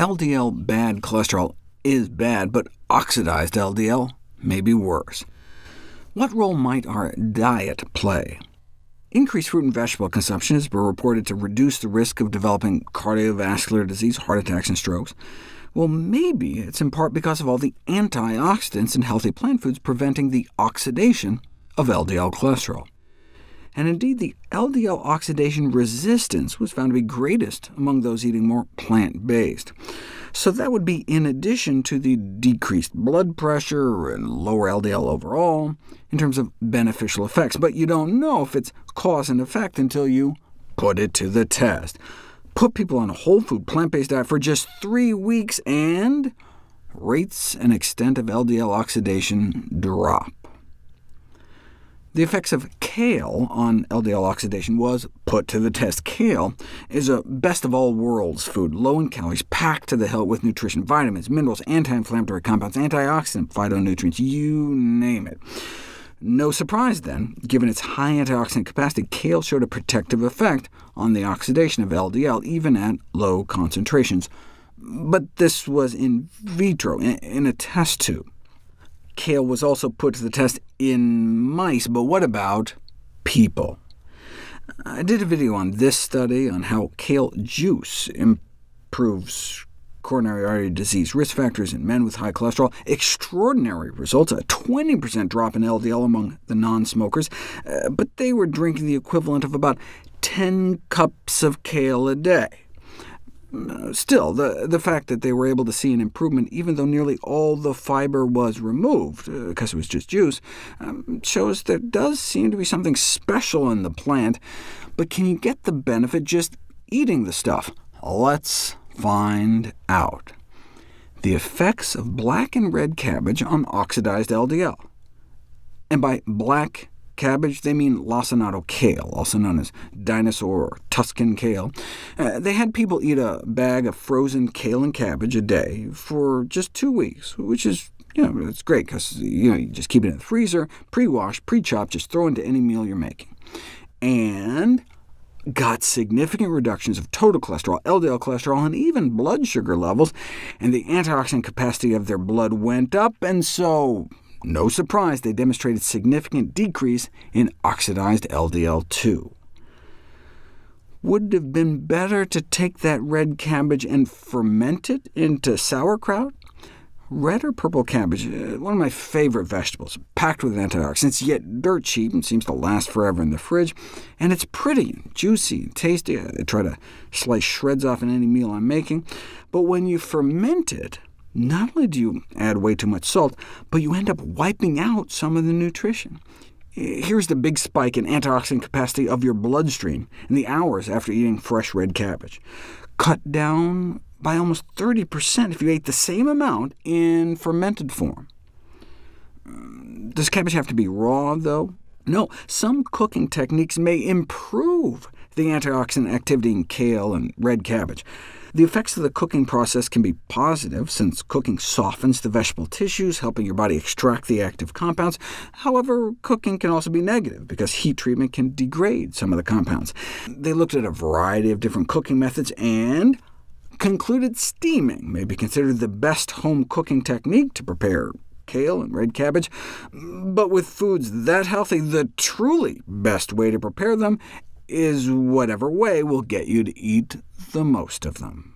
LDL bad cholesterol is bad, but oxidized LDL may be worse. What role might our diet play? Increased fruit and vegetable consumption has been reported to reduce the risk of developing cardiovascular disease, heart attacks, and strokes. Well, maybe it's in part because of all the antioxidants in healthy plant foods preventing the oxidation of LDL cholesterol. And indeed, the LDL oxidation resistance was found to be greatest among those eating more plant-based. So that would be in addition to the decreased blood pressure and lower LDL overall, in terms of beneficial effects. But you don't know if it's cause and effect until you put it to the test. Put people on a whole food, plant-based diet for just 3 weeks, and rates and extent of LDL oxidation drop. The effects of kale on LDL oxidation was put to the test. Kale is a best-of-all-worlds food, low in calories, packed to the hilt with nutrition, vitamins, minerals, anti-inflammatory compounds, antioxidant phytonutrients, you name it. No surprise, then, given its high antioxidant capacity, kale showed a protective effect on the oxidation of LDL, even at low concentrations. But this was in vitro, in a test tube. Kale was also put to the test in mice, but what about people? I did a video on this study on how kale juice improves coronary artery disease risk factors in men with high cholesterol. Extraordinary results, a 20% drop in LDL among the non-smokers, but they were drinking the equivalent of about 10 cups of kale a day. Still, the fact that they were able to see an improvement, even though nearly all the fiber was removed, because it was just juice, shows there does seem to be something special in the plant. But can you get the benefit just eating the stuff? Let's find out. The effects of black and red cabbage on oxidized LDL. And by black cabbage, they mean lacinato kale, also known as dinosaur or Tuscan kale. They had people eat a bag of frozen kale and cabbage a day for just 2 weeks, which is, it's great, because you just keep it in the freezer, pre-wash, pre-chop, just throw into any meal you're making. And got significant reductions of total cholesterol, LDL cholesterol, and even blood sugar levels, and the antioxidant capacity of their blood went up, and so no surprise, they demonstrated significant decrease in oxidized LDL too. Would it have been better to take that red cabbage and ferment it into sauerkraut? Red or purple cabbage, one of my favorite vegetables, packed with antioxidants, yet dirt cheap and seems to last forever in the fridge, and it's pretty, and juicy, and tasty. I try to slice shreds off in any meal I'm making, but when you ferment it, not only do you add way too much salt, but you end up wiping out some of the nutrition. Here's the big spike in antioxidant capacity of your bloodstream in the hours after eating fresh red cabbage. Cut down by almost 30% if you ate the same amount in fermented form. Does cabbage have to be raw, though? No, some cooking techniques may improve the antioxidant activity in kale and red cabbage. The effects of the cooking process can be positive, since cooking softens the vegetable tissues, helping your body extract the active compounds. However, cooking can also be negative, because heat treatment can degrade some of the compounds. They looked at a variety of different cooking methods and concluded steaming may be considered the best home cooking technique to prepare kale and red cabbage, but with foods that healthy, the truly best way to prepare them is whatever way will get you to eat the most of them.